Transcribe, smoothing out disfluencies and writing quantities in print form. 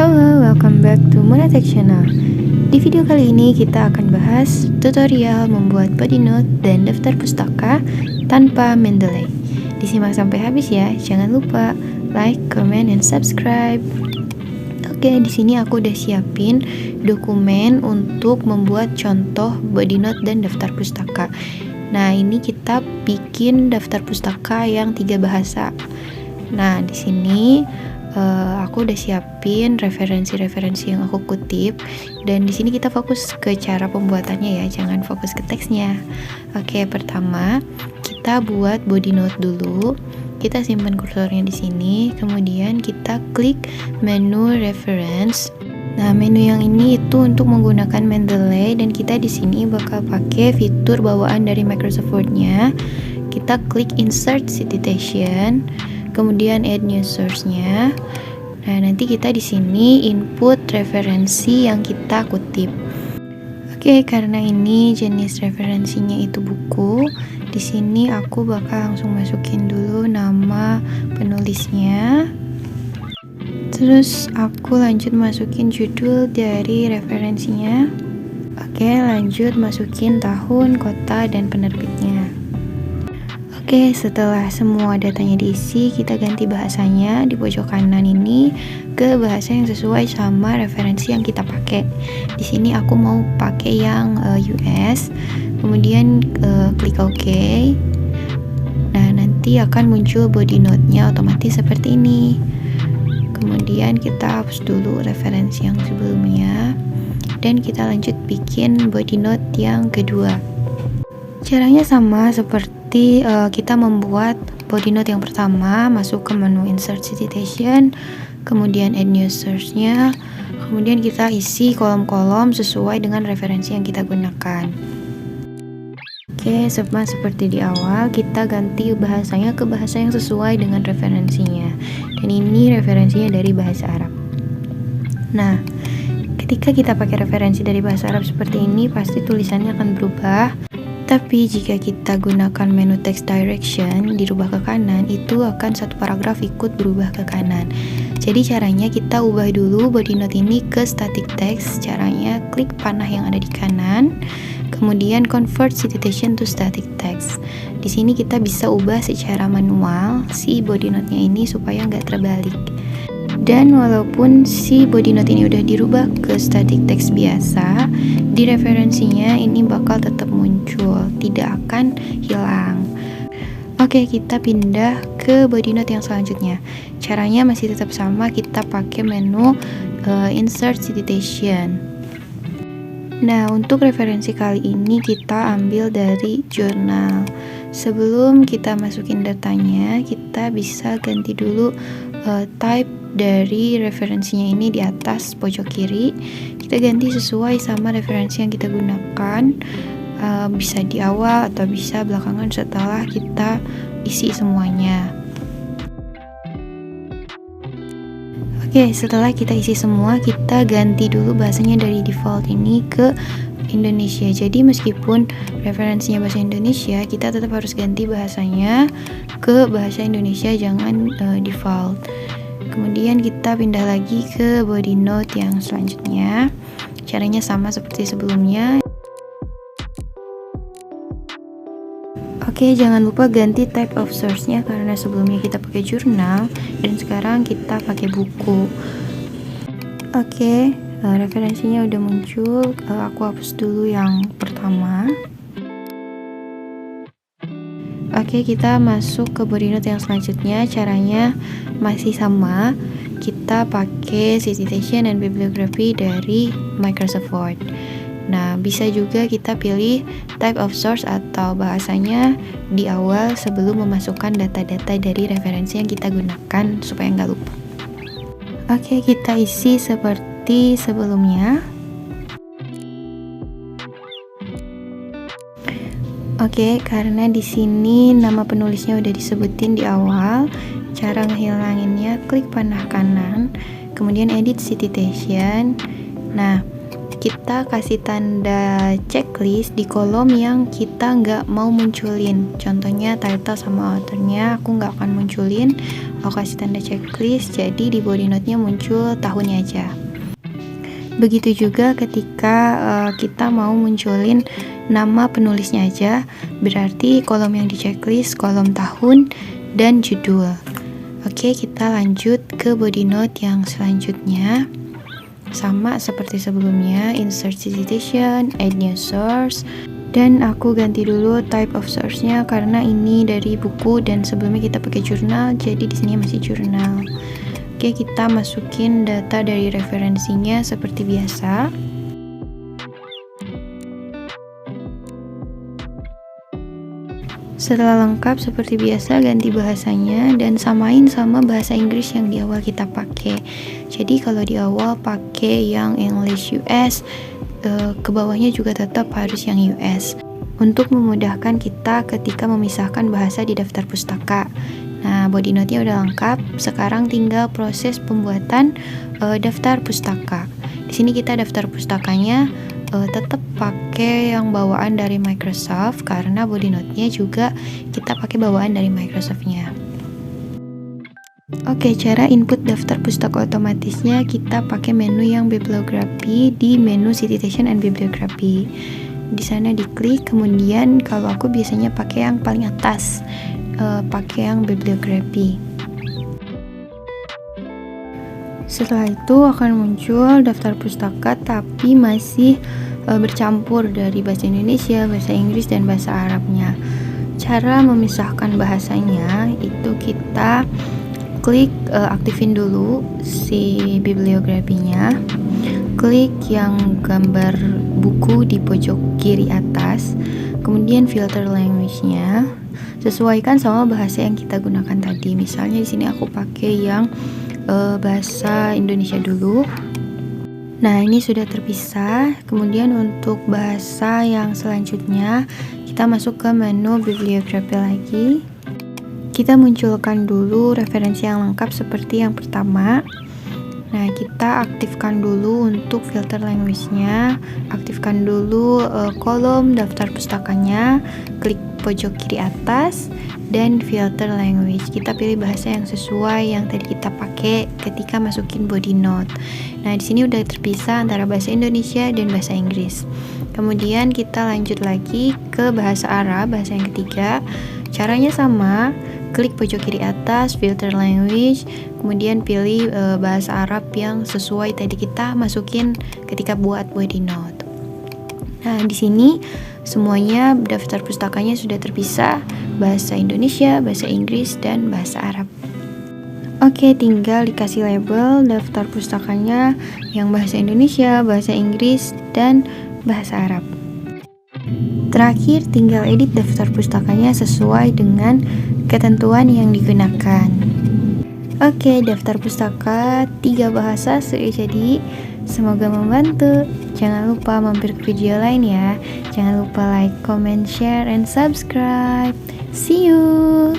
Halo, welcome back to Monetek Channel. Di video kali ini kita akan bahas tutorial membuat body note dan daftar pustaka tanpa Mendeley. Disimak sampai habis ya, jangan lupa like, comment, dan subscribe. Oke, di sini aku udah siapin dokumen untuk membuat contoh body note dan daftar pustaka. Nah, ini kita bikin daftar pustaka yang 3 bahasa. Nah, di sini aku udah siapin referensi-referensi yang aku kutip, dan di sini kita fokus ke cara pembuatannya ya, jangan fokus ke teksnya. Oke, pertama kita buat body note dulu. Kita simpan kursornya di sini, kemudian kita klik menu reference. Nah, menu yang ini itu untuk menggunakan Mendeley, dan kita di sini bakal pakai fitur bawaan dari Microsoft Word-nya. Kita klik insert citation, kemudian add new source-nya. Nah, nanti kita di sini input referensi yang kita kutip. Oke, karena ini jenis referensinya itu buku, di sini aku bakal langsung masukin dulu nama penulisnya. Terus aku lanjut masukin judul dari referensinya. Oke, lanjut masukin tahun, kota, dan penerbitnya. Oke, setelah semua datanya diisi, kita ganti bahasanya di pojok kanan ini ke bahasa yang sesuai sama referensi yang kita pakai. Di sini aku mau pakai yang US. Kemudian klik OK. Nah, nanti akan muncul body note-nya otomatis seperti ini. Kemudian kita hapus dulu referensi yang sebelumnya, dan kita lanjut bikin body note yang kedua. Caranya sama seperti kita membuat body note yang pertama. Masuk ke menu insert citation, kemudian add new source-nya, kemudian kita isi kolom-kolom sesuai dengan referensi yang kita gunakan. Oke, sama seperti di awal, kita ganti bahasanya ke bahasa yang sesuai dengan referensinya, dan ini referensinya dari bahasa Arab. Nah, ketika kita pakai referensi dari bahasa Arab seperti ini, pasti tulisannya akan berubah. Tapi jika kita gunakan menu text direction, dirubah ke kanan, itu akan satu paragraf ikut berubah ke kanan. Jadi caranya kita ubah dulu body note ini ke static text. Caranya klik panah yang ada di kanan, kemudian convert citation to static text. Di sini kita bisa ubah secara manual si body note-nya ini supaya nggak terbalik. Dan walaupun si body note ini udah dirubah ke static text biasa, di referensinya ini bakal tetap muncul, tidak akan hilang. Oke, kita pindah ke body note yang selanjutnya. Caranya masih tetap sama, kita pakai menu insert citation. Nah, untuk referensi kali ini kita ambil dari jurnal. Sebelum kita masukin datanya, kita bisa ganti dulu type dari referensinya ini di atas pojok kiri. Kita ganti sesuai sama referensi yang kita gunakan, bisa di awal atau bisa belakangan setelah kita isi semuanya. Oke, setelah kita isi semua, kita ganti dulu bahasanya dari default ini ke Indonesia. Jadi meskipun referensinya bahasa Indonesia, kita tetap harus ganti bahasanya ke bahasa Indonesia, jangan default. Kemudian kita pindah lagi ke body note yang selanjutnya. Caranya sama seperti sebelumnya. Oke, jangan lupa ganti type of source-nya karena sebelumnya kita pakai jurnal dan sekarang kita pakai buku. Oke, referensinya udah muncul. Aku hapus dulu yang pertama. Oke, kita masuk ke body note yang selanjutnya. Caranya masih sama, kita pakai citation dan bibliografi dari Microsoft Word. Nah, bisa juga kita pilih type of source atau bahasanya di awal sebelum memasukkan data-data dari referensi yang kita gunakan supaya nggak lupa. Oke, kita isi seperti sebelumnya. Oke, karena di sini nama penulisnya udah disebutin di awal, cara ngehilanginnya klik panah kanan, kemudian edit citation. Nah, kita kasih tanda checklist di kolom yang kita nggak mau munculin. Contohnya title sama authornya aku nggak akan munculin. aku kasih tanda checklist, jadi di body note-nya muncul tahunnya aja. Begitu juga ketika kita mau munculin nama penulisnya aja, berarti kolom yang di checklist kolom tahun dan judul. Oke, kita lanjut ke body note yang selanjutnya. Sama seperti sebelumnya, insert citation, add new source, dan aku ganti dulu type of source-nya karena ini dari buku dan sebelumnya kita pakai jurnal, jadi di sini masih jurnal. Oke, kita masukin data dari referensinya seperti biasa. Setelah lengkap seperti biasa, ganti bahasanya dan samain sama bahasa Inggris yang di awal kita pakai. Jadi kalau di awal pakai yang English US, ke bawahnya juga tetap harus yang US untuk memudahkan kita ketika memisahkan bahasa di daftar pustaka. Nah, body note-nya udah lengkap. Sekarang tinggal proses pembuatan daftar pustaka. Di sini kita daftar pustakanya tetap pakai yang bawaan dari Microsoft karena body note-nya juga kita pakai bawaan dari Microsoft-nya. Oke, cara input daftar pustaka otomatisnya kita pakai menu yang bibliografi di menu citation and bibliography. Di sana diklik, kemudian kalau aku biasanya pakai yang paling atas, pakai yang bibliografi. Setelah itu akan muncul daftar pustaka tapi masih bercampur dari bahasa Indonesia, bahasa Inggris, dan bahasa Arabnya. Cara memisahkan bahasanya itu kita klik aktifin dulu si bibliografinya, klik yang gambar buku di pojok kiri atas, kemudian filter language-nya, sesuaikan sama bahasa yang kita gunakan tadi. Misalnya di sini aku pakai yang bahasa Indonesia dulu. Nah, ini sudah terpisah. Kemudian untuk bahasa yang selanjutnya, kita masuk ke menu bibliografi lagi. Kita munculkan dulu referensi yang lengkap seperti yang pertama. Nah, kita aktifkan dulu untuk filter language-nya, aktifkan dulu kolom daftar pustakanya, klik pojok kiri atas, dan filter language. Kita pilih bahasa yang sesuai yang tadi kita pakai ketika masukin body note. Nah, di sini udah terpisah antara bahasa Indonesia dan bahasa Inggris. Kemudian kita lanjut lagi ke bahasa Arab, bahasa yang ketiga. Caranya sama, klik pojok kiri atas, filter language, kemudian pilih bahasa Arab yang sesuai tadi kita masukin ketika buat body note. Nah, di sini semuanya daftar pustakanya sudah terpisah, bahasa Indonesia, bahasa Inggris, dan bahasa Arab. Oke, tinggal dikasih label daftar pustakanya yang bahasa Indonesia, bahasa Inggris, dan bahasa Arab. Terakhir, tinggal edit daftar pustakanya sesuai dengan ketentuan yang digunakan. Oke, daftar pustaka 3 bahasa sudah jadi. Semoga membantu. Jangan lupa mampir ke video lain ya. Jangan lupa like, comment, share, and subscribe. See you!